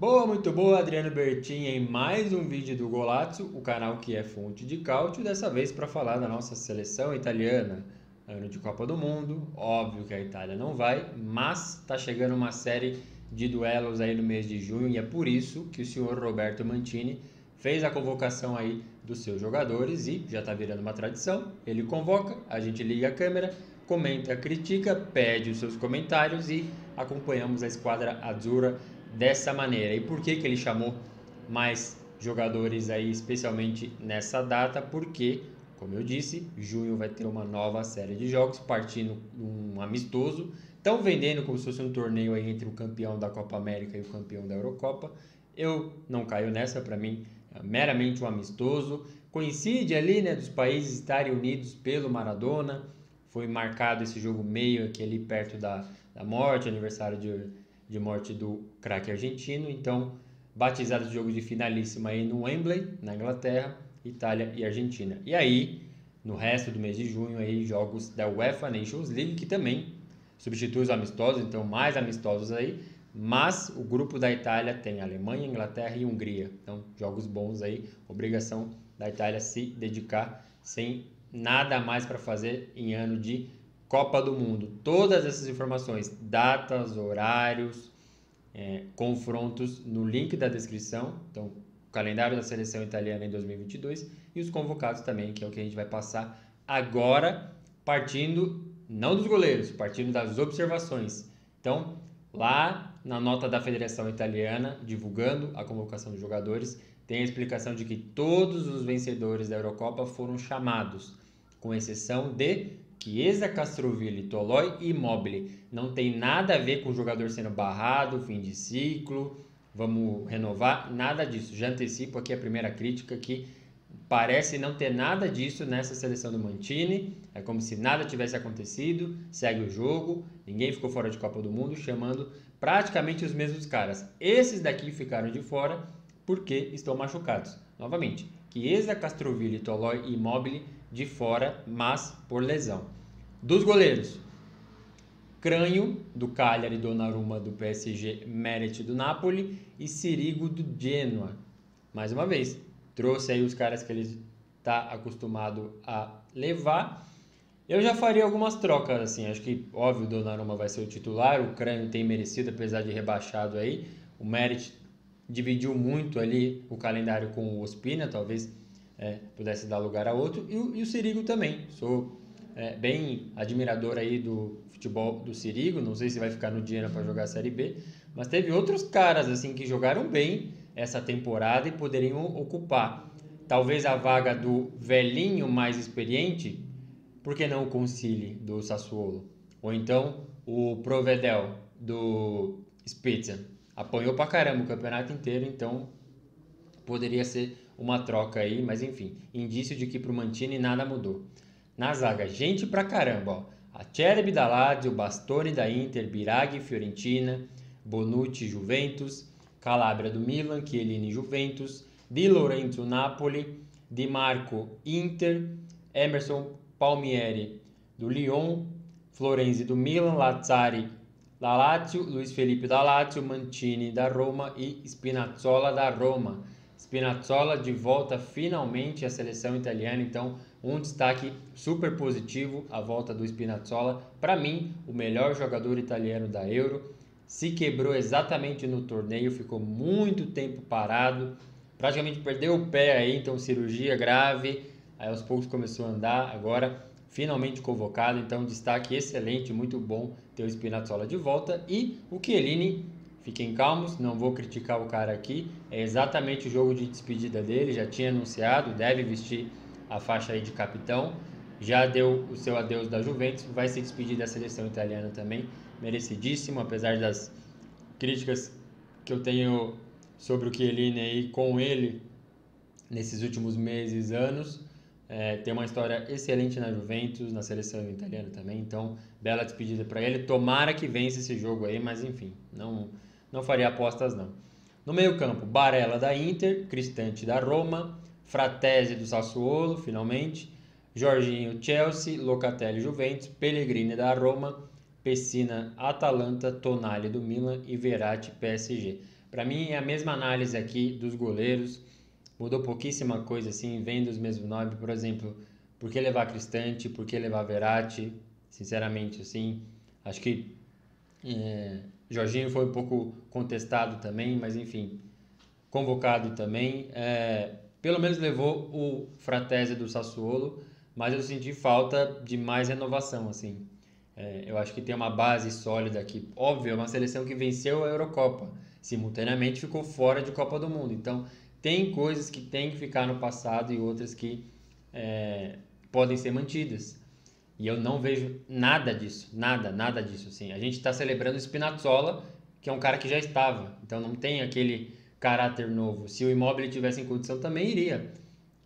Boa, muito boa, Adriano Bertin em mais um vídeo do Golazzo, o canal que é fonte de cálcio, dessa vez para falar da nossa seleção italiana. Ano de Copa do Mundo, óbvio que a Itália não vai, mas está chegando uma série de duelos aí no mês de junho e é por isso que o senhor Roberto Mancini fez a convocação aí dos seus jogadores e já está virando uma tradição. Ele convoca, a gente liga a câmera, comenta, critica, pede os seus comentários e acompanhamos a esquadra Azzurra dessa maneira. E por que ele chamou mais jogadores aí, especialmente nessa data? Porque, como eu disse, junho vai ter uma nova série de jogos, partindo um amistoso. Estão vendendo como se fosse um torneio aí entre o campeão da Copa América e o campeão da Eurocopa. Eu não caio nessa, para mim é meramente um amistoso. Coincide ali, né, dos países estarem unidos pelo Maradona. Foi marcado esse jogo meio aqui ali perto da morte, aniversário de morte do craque argentino. Então, batizado de jogo de finalíssima aí no Wembley, na Inglaterra, Itália e Argentina. E aí, no resto do mês de junho, aí, jogos da UEFA Nations League, que também substitui os amistosos, então mais amistosos aí. Mas o grupo da Itália tem Alemanha, Inglaterra e Hungria. Então, jogos bons aí, obrigação da Itália se dedicar sem nada mais para fazer em ano de Copa do Mundo. Todas essas informações, datas, horários, confrontos no link da descrição. Então, o calendário da seleção italiana em 2022 e os convocados também, que é o que a gente vai passar agora, partindo não dos goleiros, partindo das observações. Então, lá na nota da Federação Italiana, divulgando a convocação dos jogadores, tem a explicação de que todos os vencedores da Eurocopa foram chamados, com exceção de Chiesa, Castrovilli, Toloi e Immobile. Não tem nada a ver com o jogador sendo barrado, fim de ciclo, vamos renovar, nada disso. Já antecipo aqui a primeira crítica, que parece não ter nada disso nessa seleção do Mancini. É como se nada tivesse acontecido, segue o jogo, ninguém ficou fora de Copa do Mundo, chamando praticamente os mesmos caras. Esses daqui ficaram de fora porque estão machucados. Novamente, Chiesa, Castrovilli, Toloi e Immobile de fora, mas por lesão. Dos goleiros, Crânio, do Cagliari, Donnarumma, do PSG, Meret, do Napoli e Sirigu, do Genoa. Mais uma vez, trouxe aí os caras que ele está acostumado a levar. Eu já faria algumas trocas, assim, acho que, óbvio, o Donnarumma vai ser o titular, o Crânio tem merecido, apesar de rebaixado aí, o Meret dividiu muito ali o calendário com o Ospina, talvez pudesse dar lugar a outro, e o Sirigu também. Sou bem admirador aí do futebol do Sirigu, não sei se vai ficar no Genoa para jogar a Série B, mas teve outros caras assim que jogaram bem essa temporada e poderiam ocupar talvez a vaga do velhinho mais experiente, por que não o Consigli do Sassuolo? Ou então o Provedel do Spezia. Apanhou pra caramba o campeonato inteiro, então poderia ser uma troca aí, mas enfim, indício de que pro Mancini nada mudou. Na zaga, gente pra caramba, ó. Acerbi da Lazio, Bastoni da Inter, Biraghi Fiorentina, Bonucci Juventus, Calabria do Milan, Chiellini Juventus, Di Lorenzo Napoli, Di Marco Inter, Emerson Palmieri do Lyon, Florenzi do Milan, Lazzari da Lazio, Luiz Felipe da Lazio, Mancini da Roma e Spinazzola da Roma. Spinazzola de volta finalmente à seleção italiana, então um destaque super positivo a volta do Spinazzola. Para mim, o melhor jogador italiano da Euro. Se quebrou exatamente no torneio, ficou muito tempo parado, praticamente perdeu o pé aí, então cirurgia grave, aí aos poucos começou a andar, agora finalmente convocado, então destaque excelente, muito bom ter o Spinazzola de volta. E o Chiellini, fiquem calmos, não vou criticar o cara aqui, é exatamente o jogo de despedida dele, já tinha anunciado, deve vestir a faixa aí de capitão, já deu o seu adeus da Juventus, vai se despedir da seleção italiana também, merecidíssimo, apesar das críticas que eu tenho sobre o Chiellini aí com ele nesses últimos meses, anos. Tem uma história excelente na Juventus, na seleção italiana também, então bela despedida para ele. Tomara que vença esse jogo aí, mas enfim, não faria apostas não. No meio campo, Barella da Inter, Cristante da Roma, Fratesi do Sassuolo, finalmente, Jorginho Chelsea, Locatelli Juventus, Pellegrini da Roma, Pessina Atalanta, Tonali do Milan e Verratti PSG. Para mim é a mesma análise aqui dos goleiros, mudou pouquíssima coisa assim, vendo os mesmos nomes, por exemplo, por que levar Cristante, por que levar Verratti, sinceramente assim, acho que Jorginho foi um pouco contestado também, mas enfim, convocado também. Pelo menos levou o Fratesi do Sassuolo, mas eu senti falta de mais renovação, assim. Eu acho que tem uma base sólida aqui. Óbvio, é uma seleção que venceu a Eurocopa, simultaneamente ficou fora de Copa do Mundo. Então, tem coisas que tem que ficar no passado e outras que podem ser mantidas. E eu não vejo nada disso, nada disso. Assim. A gente está celebrando o Spinazzola, que é um cara que já estava, então não tem aquele caráter novo. Se o Immobile tivesse em condição, também iria.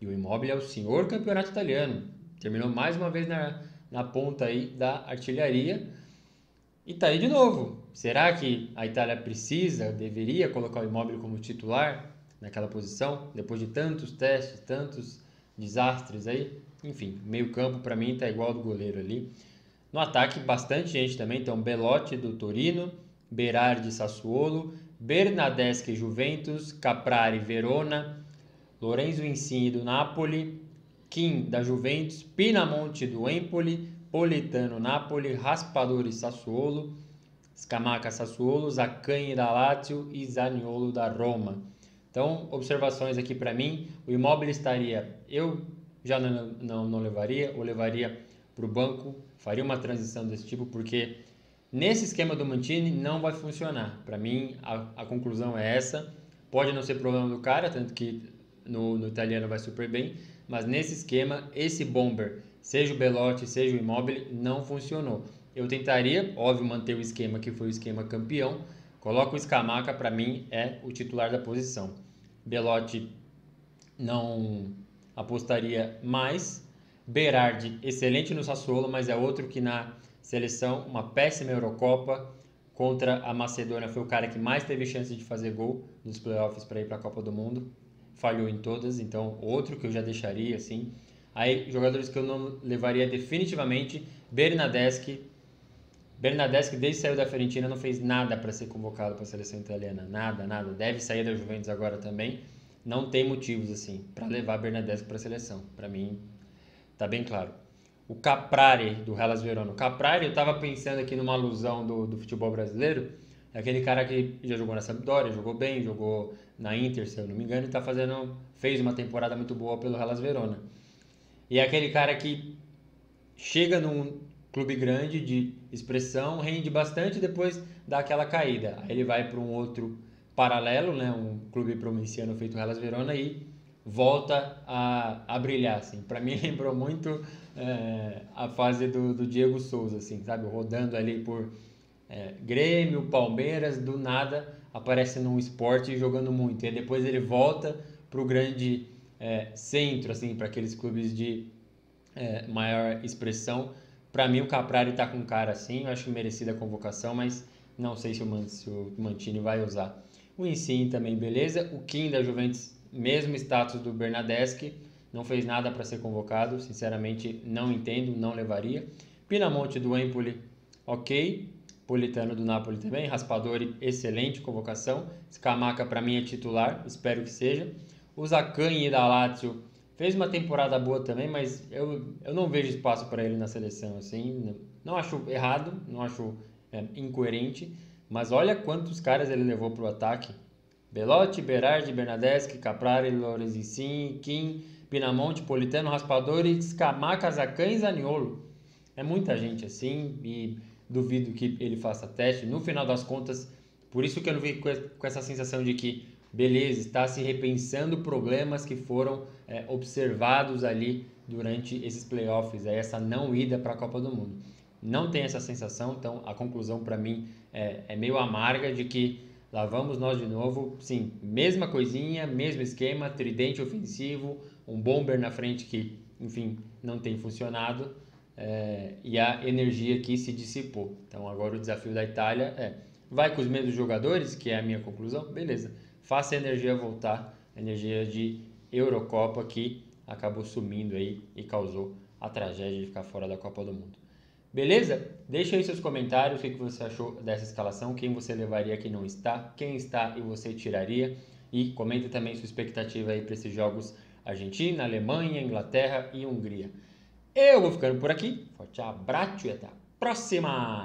E o Immobile é o senhor campeonato italiano, terminou mais uma vez na ponta aí da artilharia e tá aí de novo. Será que a Itália precisa, deveria colocar o Immobile como titular naquela posição, depois de tantos testes, tantos desastres aí? Enfim, meio campo para mim tá igual ao do goleiro ali. No ataque, bastante gente também. Então, Belotti do Torino, Berardi Sassuolo, Bernardeschi Juventus, Caprari Verona, Lorenzo Insigne do Napoli, Kim da Juventus, Pinamonti do Empoli, Politano Napoli, Raspadori Sassuolo, Scamacca Sassuolo, Zaccagni da Lazio e Zaniolo da Roma. Então, observações aqui para mim. O Immobile estaria, eu já não levaria, ou levaria para o banco, faria uma transição desse tipo, porque nesse esquema do Mancini não vai funcionar. Para mim, a conclusão é essa. Pode não ser problema do cara, tanto que no italiano vai super bem, mas nesse esquema, esse bomber, seja o Belotti, seja o Immobile, não funcionou. Eu tentaria, óbvio, manter o esquema que foi o esquema campeão. Coloca o Scamacca, para mim, é o titular da posição. Belotti não apostaria mais. Berardi, excelente no Sassuolo, mas é outro que na seleção, uma péssima Eurocopa. Contra a Macedônia foi o cara que mais teve chance de fazer gol nos playoffs para ir para a Copa do Mundo. Falhou em todas, então outro que eu já deixaria assim. Aí, jogadores que eu não levaria definitivamente, Bernardeschi, desde que saiu da Fiorentina, não fez nada para ser convocado para a seleção italiana. Nada. Deve sair da Juventus agora também. Não tem motivos, assim, para levar Bernardeschi para a seleção. Para mim, tá bem claro. O Caprari, do Hellas Verona. O Caprari, eu estava pensando aqui numa alusão do futebol brasileiro. É aquele cara que já jogou na Sampdoria, jogou bem, jogou na Inter, se eu não me engano, e fez uma temporada muito boa pelo Hellas Verona. E é aquele cara que chega num clube grande de expressão, rende bastante e depois dá aquela caída. Aí ele vai para um outro paralelo, né, um clube provinciano feito Hellas Verona e volta a brilhar. Assim. Para mim lembrou muito a fase do Diego Souza, assim, sabe? Rodando ali por Grêmio, Palmeiras, do nada aparece num esporte e jogando muito. E depois ele volta para o grande centro, assim, para aqueles clubes de maior expressão. Para mim o Caprari está com cara assim, eu acho que merecida a convocação, mas não sei se o Mancini vai usar. O Insigne também, beleza. O Kim da Juventus, mesmo status do Bernardeschi, não fez nada para ser convocado, sinceramente não entendo, não levaria. Pinamonti do Empoli, ok. Politano do Napoli também, Raspadori, excelente convocação. Scamacca para mim é titular, espero que seja. O Zaccagni da Lazio fez uma temporada boa também, mas eu não vejo espaço para ele na seleção, assim. Não acho errado, não acho incoerente, mas olha quantos caras ele levou para o ataque. Belotti, Berardi, Bernardeschi, Caprari, Lorenzo Insigne, Kim, Pinamonti, Politano, Raspadori, Scamacca, Zaccagni e Zaniolo. É muita gente assim e duvido que ele faça teste. No final das contas, por isso que eu não vi com essa sensação de que, beleza, está se repensando problemas que foram observados ali durante esses playoffs, essa não ida para a Copa do Mundo. Não tem essa sensação, então a conclusão para mim é meio amarga de que lá vamos nós de novo, sim, mesma coisinha, mesmo esquema, tridente ofensivo, um bomber na frente que, enfim, não tem funcionado. E a energia que se dissipou. Então agora o desafio da Itália vai com os mesmos jogadores, que é a minha conclusão, beleza, faça a energia voltar, a energia de Eurocopa que acabou sumindo aí e causou a tragédia de ficar fora da Copa do Mundo. Beleza? Deixa aí seus comentários, o que você achou dessa escalação, quem você levaria, quem não está, quem está e você tiraria. E comenta também sua expectativa aí para esses jogos Argentina, Alemanha, Inglaterra e Hungria. Eu vou ficando por aqui, forte abraço e até a próxima!